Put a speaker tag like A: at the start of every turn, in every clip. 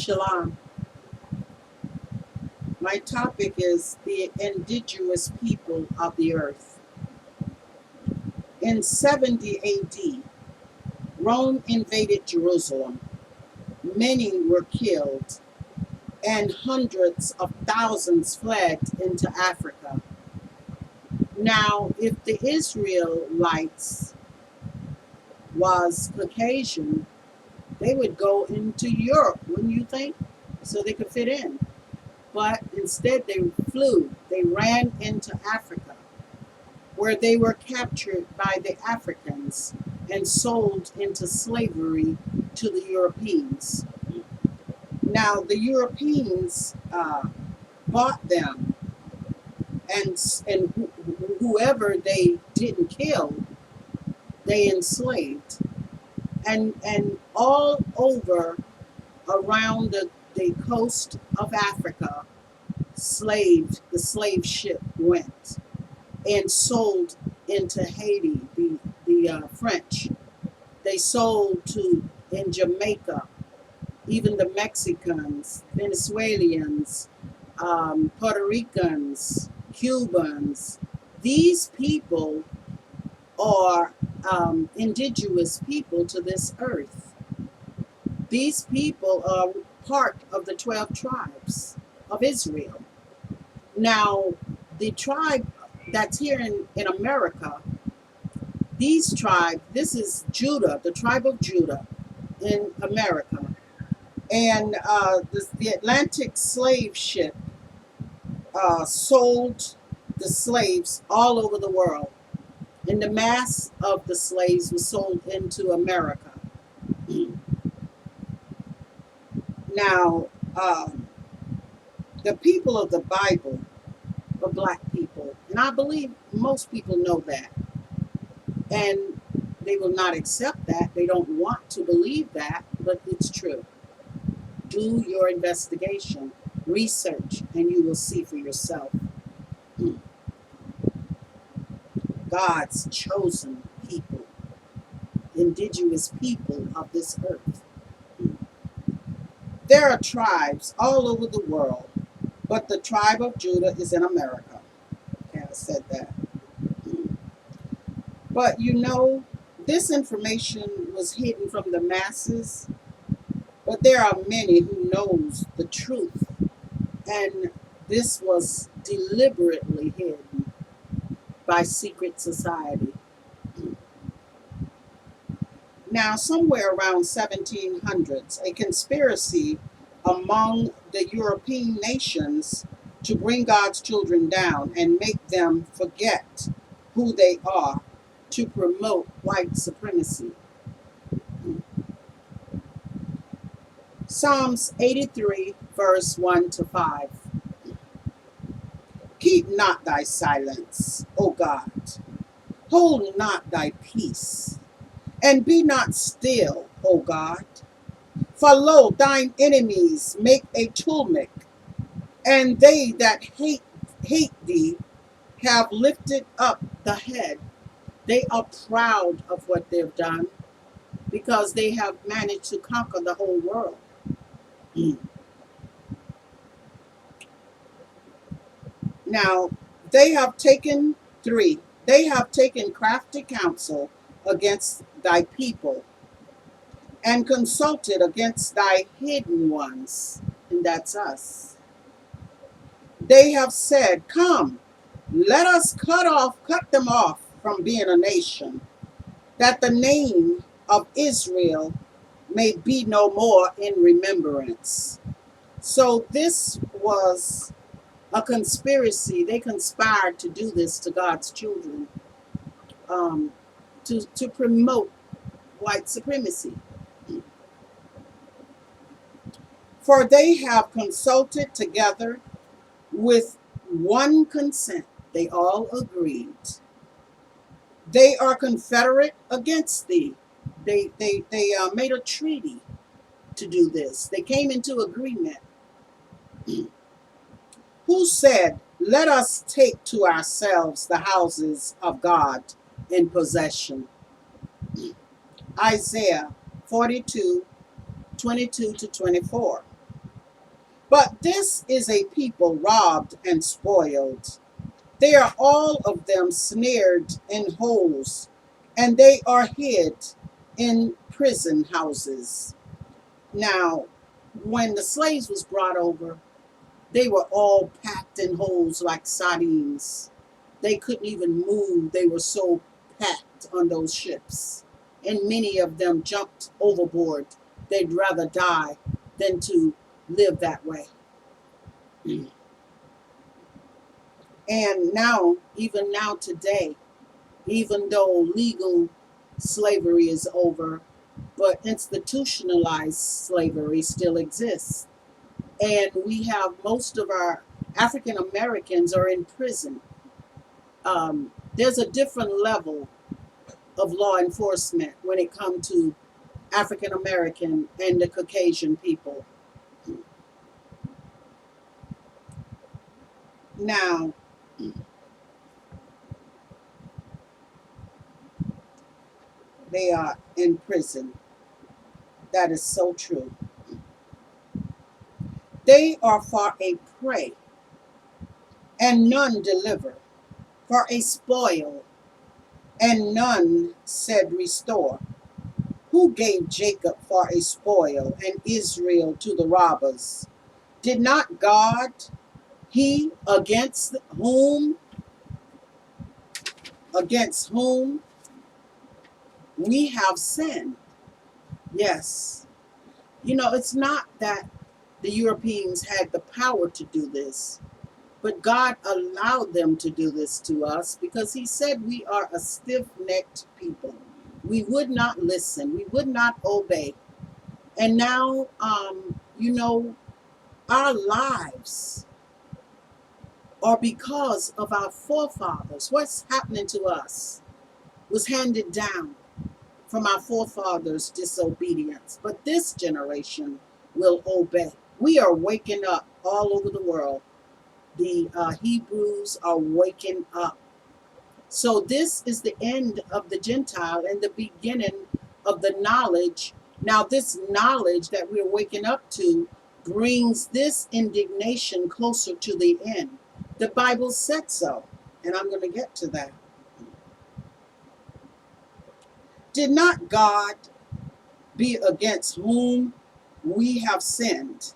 A: Shalom. My topic is the indigenous people of the earth. In 70 AD, Rome invaded Jerusalem. Many were killed, and hundreds of thousands fled into Africa. Now, if the Israelites was Caucasian, they would go into Europe, wouldn't you think? So they could fit in. But instead they flew, they ran into Africa, where they were captured by the Africans and sold into slavery to the Europeans. Now the Europeans bought them, and whoever they didn't kill, they enslaved, and all over around the coast of Africa, the slave ship went and sold into Haiti, the French. They sold to in Jamaica, even the Mexicans, Venezuelans, Puerto Ricans, Cubans. These people are indigenous people to this earth. These people are part of the 12 tribes of Israel. Now, the tribe that's here in America, this is Judah, the tribe of Judah in America. And the Atlantic slave ship sold the slaves all over the world. And the mass of the slaves was sold into America. Now, the people of the Bible are black people. And I believe most people know that. And they will not accept that. They don't want to believe that, but it's true. Do your investigation, research, and you will see for yourself. God's chosen people, indigenous people of this earth. There are tribes all over the world, but the tribe of Judah is in America. Okay, I said that. But you know, this information was hidden from the masses, but there are many who knows the truth, and this was deliberately hidden by secret society. Now, somewhere around 1700s, a conspiracy among the European nations to bring God's children down and make them forget who they are, to promote white supremacy. Psalms 83, verse 1 to 5. Keep not thy silence, O God. Hold not thy peace, and be not still, O God. For lo, thine enemies make a tumult, and they that hate thee have lifted up the head. They are proud of what they've done because they have managed to conquer the whole world. Now, they have taken crafty counsel against thy people and consulted against thy hidden ones, and that's us. They have said, come, let us cut them off from being a nation, that the name of Israel may be no more in remembrance. So this was a conspiracy. They conspired to do this to God's children, to promote white supremacy. For they have consulted together with one consent. They all agreed. They are confederate against thee. They made a treaty to do this. They came into agreement. Who said, let us take to ourselves the houses of God in possession? Isaiah 42, 22 to 24. But this is a people robbed and spoiled. They are all of them snared in holes, and they are hid in prison houses. Now, when the slaves was brought over, they were all packed in holes like sardines. They couldn't even move. They were so packed on those ships. And many of them jumped overboard. They'd rather die than to live that way. And now, even now today, even though legal slavery is over, but institutionalized slavery still exists. And we have most of our African Americans are in prison. There's a different level of law enforcement when it comes to African American and the Caucasian people. Now, they are in prison. That is so true. They are for a prey, and none deliver, for a spoil, and none said restore. Who gave Jacob for a spoil, and Israel to the robbers? Did not God, he against whom we have sinned? Yes. It's not that the Europeans had the power to do this, but God allowed them to do this to us because he said we are a stiff-necked people. We would not listen. We would not obey. And now, our lives are because of our forefathers. What's happening to us was handed down from our forefathers' disobedience. But this generation will obey. We are waking up all over the world. The Hebrews are waking up. So this is the end of the Gentile and the beginning of the knowledge. Now, this knowledge that we're waking up to brings this indignation closer to the end. The Bible said so, and I'm going to get to that. Did not God be against whom we have sinned?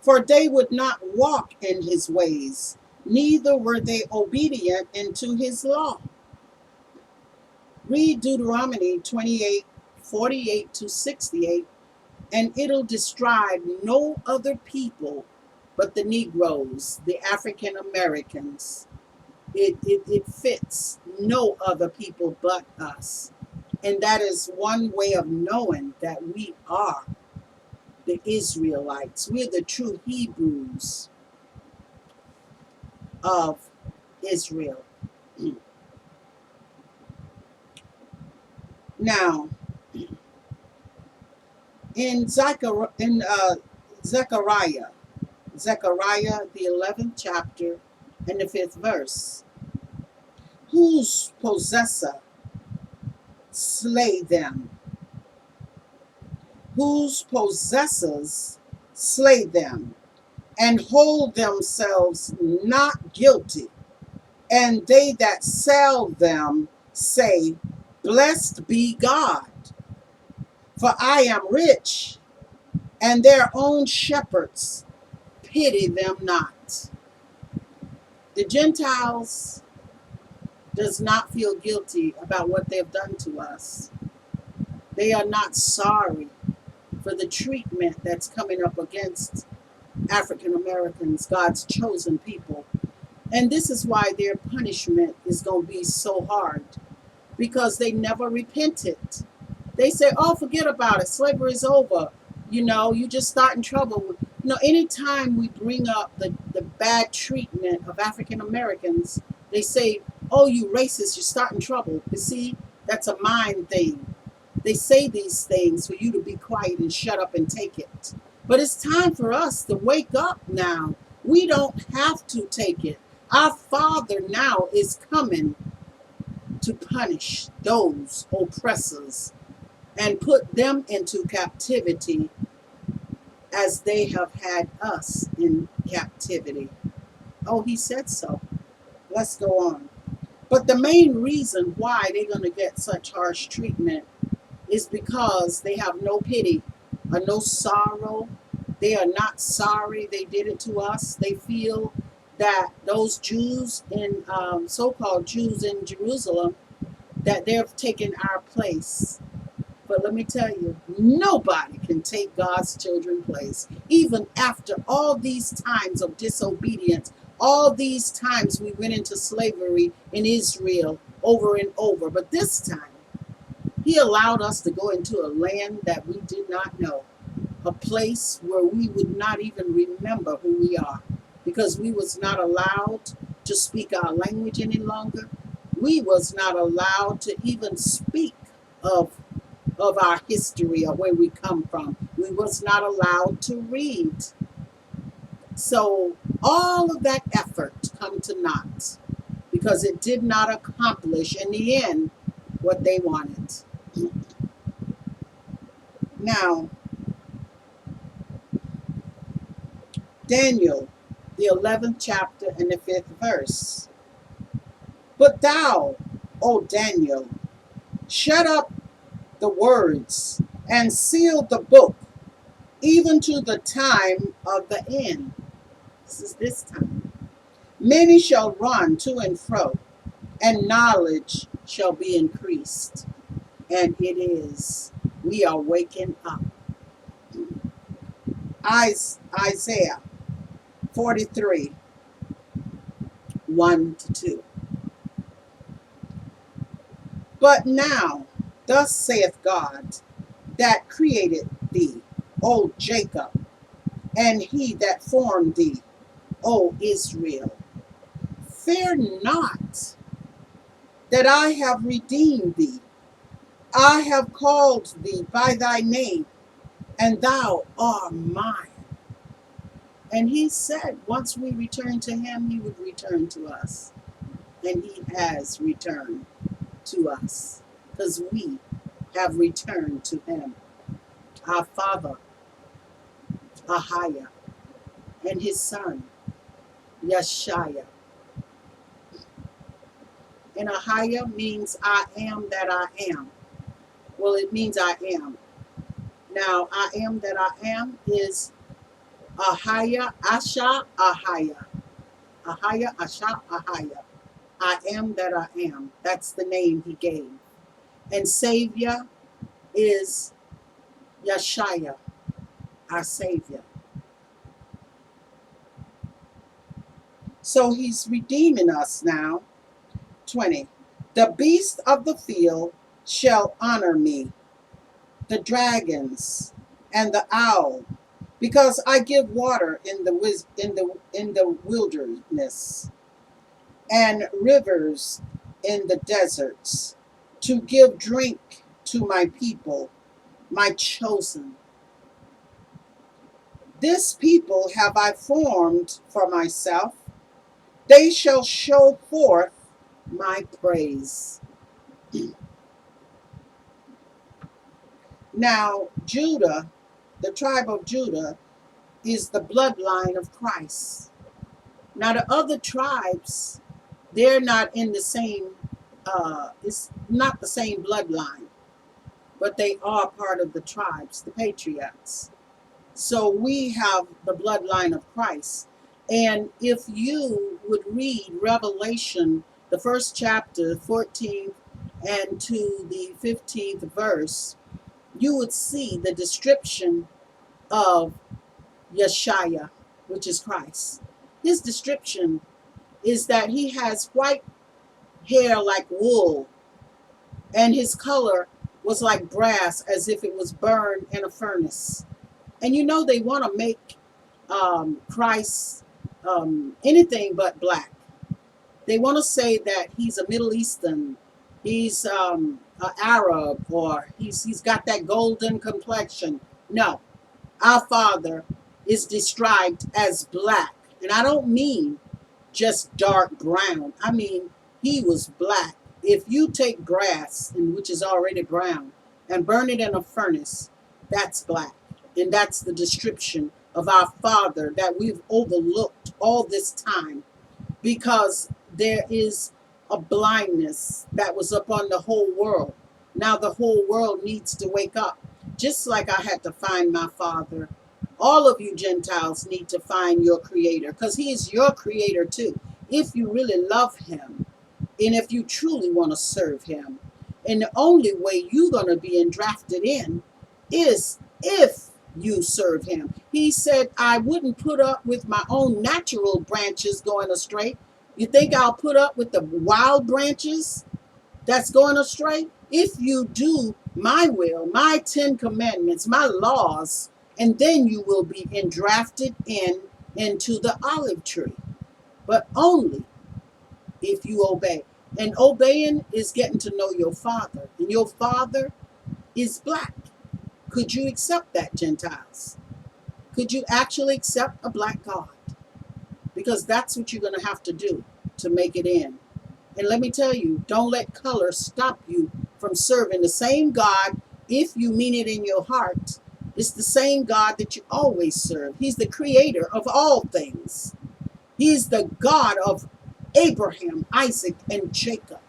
A: For they would not walk in his ways, neither were they obedient unto his law. Read Deuteronomy 28:48-68, and it'll describe no other people but the Negroes, the African Americans. It fits no other people but us. And that is one way of knowing that we are the Israelites. We're the true Hebrews of Israel. Now, in Zechariah, the 11th chapter and the 5th verse, whose possessor slay them? Whose possessors slay them, and hold themselves not guilty, and they that sell them say, Blessed be God, for I am rich, and their own shepherds pity them not. The Gentiles does not feel guilty about what they've done to us. They are not sorry for the treatment that's coming up against African Americans, God's chosen people. And this is why their punishment is going to be so hard, because they never repented. They say, oh, forget about it. Slavery is over. You just start in trouble. Anytime we bring up the bad treatment of African Americans, they say, oh, you racist, you're starting trouble. You see, that's a mind thing. They say these things for you to be quiet and shut up and take it. But it's time for us to wake up now. We don't have to take it. Our Father now is coming to punish those oppressors and put them into captivity as they have had us in captivity. Oh, he said so. Let's go on. But the main reason why they're going to get such harsh treatment is because they have no pity or no sorrow. They are not sorry they did it to us. They feel that those Jews in so-called Jews in Jerusalem, that they've taken our place. But let me tell you, nobody can take God's children's place. Even after all these times of disobedience, all these times we went into slavery in Israel over and over. But this time, he allowed us to go into a land that we did not know, a place where we would not even remember who we are, because we was not allowed to speak our language any longer. We was not allowed to even speak of our history or where we come from. We was not allowed to read. So all of that effort come to naught because it did not accomplish in the end what they wanted. Now, Daniel, the 11th chapter and the 5th verse. But thou, O Daniel, shut up the words and seal the book, even to the time of the end. This is this time. Many shall run to and fro, and knowledge shall be increased. And it is. We are waking up. Isaiah 43, 1-2. But now, thus saith God, that created thee, O Jacob, and he that formed thee, O Israel. Fear not, that I have redeemed thee. I have called thee by thy name, and thou art mine. And he said, once we return to him, he would return to us. And he has returned to us, because we have returned to him. Our father, Ahiah, and his son, Yeshaya. And Ahiah means I am that I am. Well, it means I am. Now, I am that I am is Ahiah, Asha, Ahiah. Ahiah, Asha, Ahiah. I am that I am. That's the name he gave. And Savior is Yeshaya, our Savior. So he's redeeming us now. 20. The beast of the field shall honor me, the dragons and the owl, because I give water in the wilderness, and rivers in the deserts, to give drink to my people, my chosen. This people have I formed for myself. They shall show forth my praise. Now, Judah, the tribe of Judah, is the bloodline of Christ. Now, the other tribes, they're not in the same, it's not the same bloodline, but they are part of the tribes, the patriarchs. So we have the bloodline of Christ. And if you would read Revelation, the first chapter, 14th and to the 15th verse, you would see the description of Yeshaya, which is Christ. His description is that he has white hair like wool, and his color was like brass, as if it was burned in a furnace. And you know they want to make Christ anything but black. They want to say that he's a Middle Eastern, he's an Arab, or he's got that golden complexion. No, our Father is described as black. And I don't mean just dark brown. I mean, he was black. If you take brass, which is already brown, and burn it in a furnace, that's black. And that's the description of our Father that we've overlooked all this time, because there is a blindness that was upon the whole world. Now the whole world needs to wake up. Just like I had to find my Father, all of you Gentiles need to find your Creator, because He is your Creator too. If you really love Him, and if you truly want to serve Him, and the only way you're going to be endrafted in is if you serve Him. He said, I wouldn't put up with my own natural branches going astray. You think I'll put up with the wild branches that's going astray? If you do my will, my 10 commandments, my laws, and then you will be endrafted into the olive tree. But only if you obey. And obeying is getting to know your Father. And your Father is black. Could you accept that, Gentiles? Could you actually accept a black God? Because that's what you're going to have to do to make it in. And let me tell you, don't let color stop you from serving the same God. If you mean it in your heart, it's the same God that you always serve. He's the creator of all things. He's the God of Abraham, Isaac, and Jacob.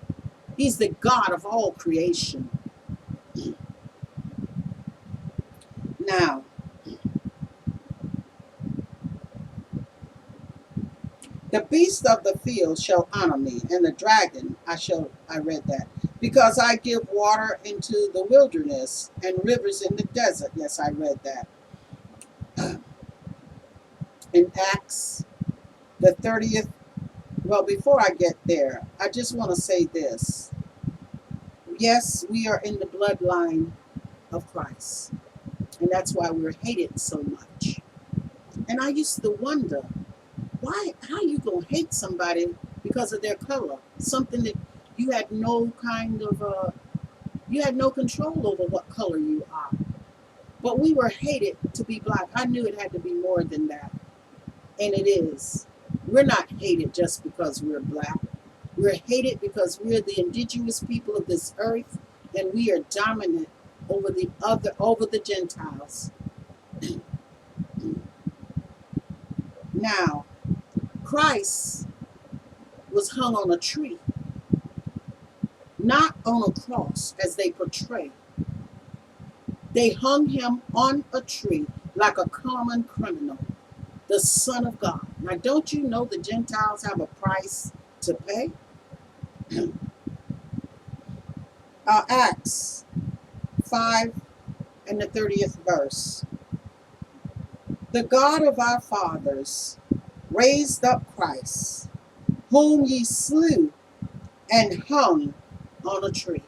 A: He's the God of all creation. Now, the beast of the field shall honor me, and the dragon, I read that, because I give water into the wilderness and rivers in the desert. Yes, I read that. In Acts, the 30th, well, before I get there, I just want to say this. Yes, we are in the bloodline of Christ, and that's why we're hated so much. And I used to wonder, how you gonna hate somebody because of their color? Something that you had no you had no control over what color you are. But we were hated to be black. I knew it had to be more than that. And it is. We're not hated just because we're black. We're hated because we're the indigenous people of this earth, and we are dominant over the Gentiles. Now, Christ was hung on a tree, not on a cross as they portray. They hung him on a tree like a common criminal, the Son of God. Now, don't you know the Gentiles have a price to pay? Acts 5 and the 30th verse. The God of our fathers raised up Christ, whom ye slew and hung on a tree.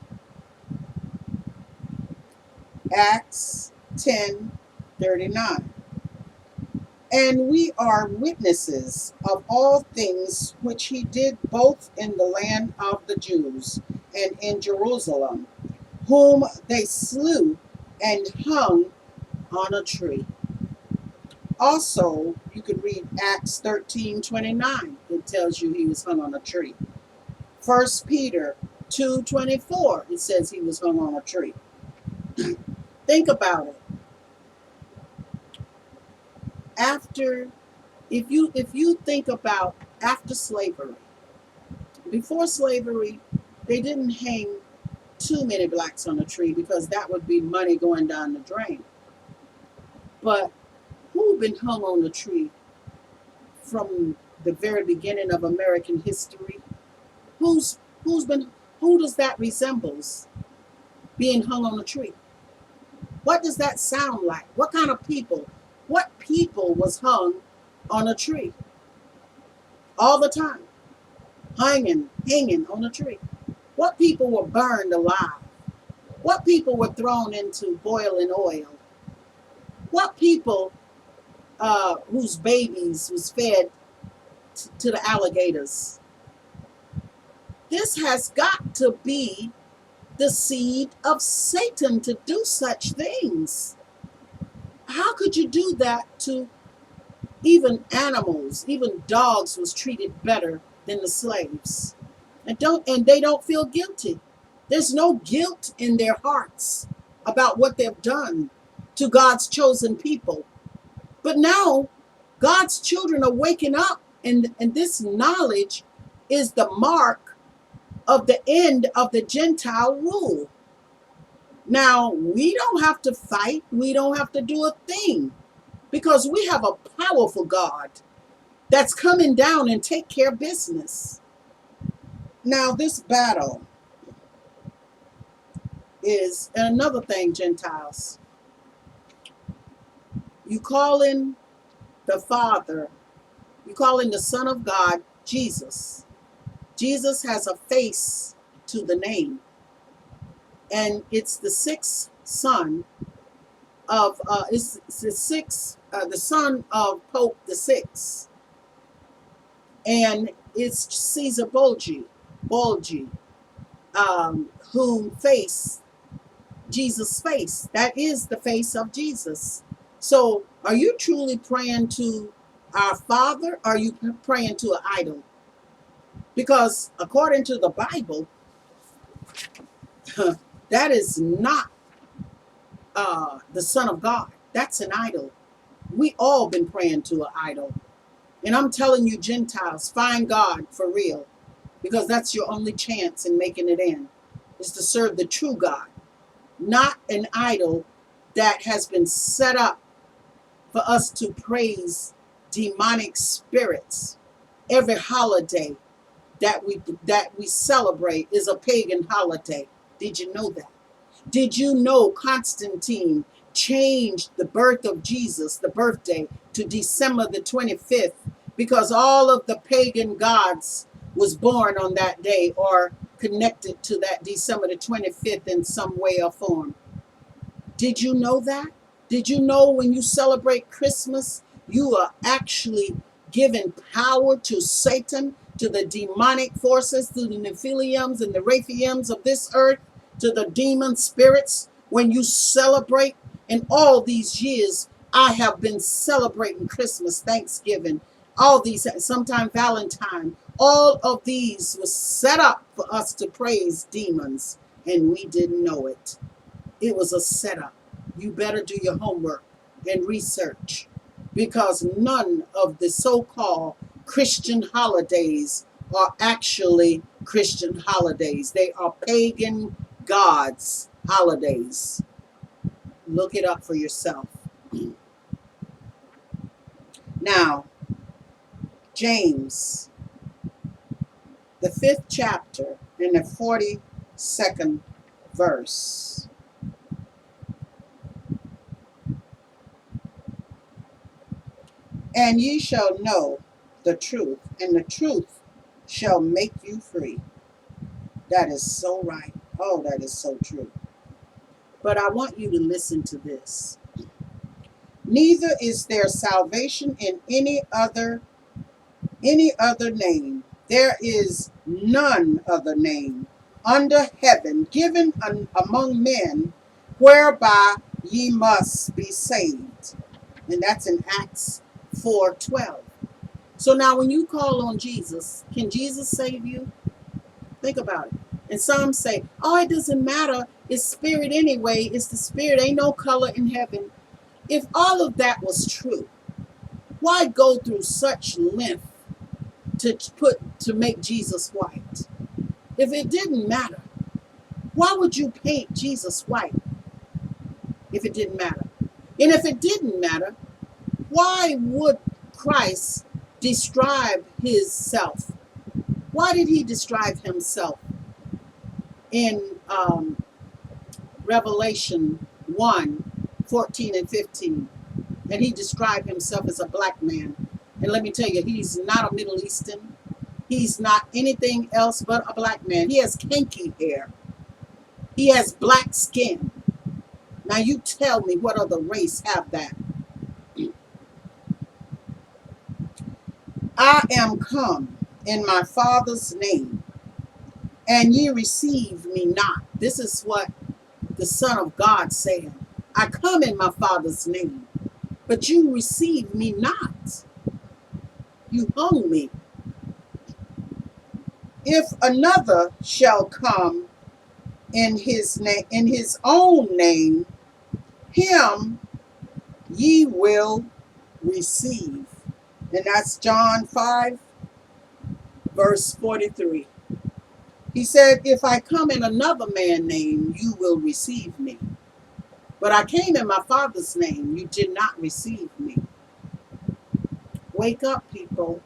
A: Acts 10:39. And we are witnesses of all things which he did both in the land of the Jews and in Jerusalem, whom they slew and hung on a tree. Also, you could read Acts 13:29. It tells you he was hung on a tree. 1 Peter 2:24, it says he was hung on a tree. Think about it. If you think about after slavery, before slavery, they didn't hang too many blacks on a tree because that would be money going down the drain. But who've been hung on a tree from the very beginning of American history? Who does that resembles being hung on a tree? What does that sound like? What kind of people? What people was hung on a tree all the time? Hanging on a tree. What people were burned alive? What people were thrown into boiling oil? What people whose babies was fed to the alligators? This has got to be the seed of Satan to do such things. How could you do that to even animals? Even dogs was treated better than the slaves. And they don't feel guilty. There's no guilt in their hearts about what they've done. to God's chosen people. But now God's children are waking up, and this knowledge is the mark of the end of the Gentile rule. Now, we don't have to fight, we don't have to do a thing because we have a powerful God that's coming down and take care of business. Now, this battle is another thing, Gentiles. You call in the Father, you call in the Son of God, Jesus. Jesus has a face to the name, and it's the sixth son of the son of Pope the Sixth, and it's Caesar Bulgi, whom face Jesus' face. That is the face of Jesus. So, are you truly praying to our Father? Or are you praying to an idol? Because according to the Bible, that is not the Son of God. That's an idol. We all been praying to an idol. And I'm telling you, Gentiles, find God for real. Because that's your only chance in making it in, is to serve the true God, not an idol that has been set up for us to praise demonic spirits. Every holiday that we celebrate is a pagan holiday. Did you know that? Did you know Constantine changed the birth of Jesus, the birthday, to December the 25th because all of the pagan gods was born on that day or connected to that December the 25th in some way or form? Did you know that? Did you know when you celebrate Christmas, you are actually giving power to Satan, to the demonic forces, to the Nephilims and the Raphaims of this earth, to the demon spirits? When you celebrate, and all these years, I have been celebrating Christmas, Thanksgiving, all these, sometimes Valentine, all of these was set up for us to praise demons, and we didn't know it. It was a setup. You better do your homework and research, because none of the so-called Christian holidays are actually Christian holidays. They are pagan gods' holidays. Look it up for yourself. Now, James, the 5th chapter and the 42nd verse. And ye shall know the truth, and the truth shall make you free. That is so right. Oh, that is so true. But I want you to listen to this. Neither is there salvation in any other name. There is none other name under heaven given among men whereby ye must be saved. And that's in Acts 4:12. So now when you call on Jesus, can Jesus save you? Think about it. And some say, oh, it doesn't matter. It's spirit anyway. It's the spirit. Ain't no color in heaven. If all of that was true, why go through such length to make Jesus white? If it didn't matter, why would you paint Jesus white if it didn't matter? And if it didn't matter, why would Christ describe himself? Why did he describe himself in Revelation 1:14 and 15? And he described himself as a black man. And let me tell you, he's not a Middle Eastern. He's not anything else but a black man. He has kinky hair. He has black skin. Now you tell me what other race have that? I am come in my Father's name, and ye receive me not. This is what the Son of God said. I come in my Father's name, but you receive me not. You hung me. If another shall come in his name, in his own name, him ye will receive. And that's John 5, verse 43. He said, if I come in another man's name, you will receive me. But I came in my Father's name, you did not receive me. Wake up, people.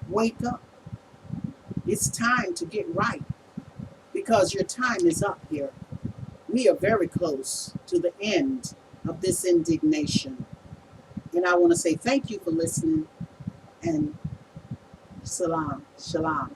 A: Wake up. It's time to get right because your time is up here. We are very close to the end of this indignation. And I want to say thank you for listening and salam, shalom.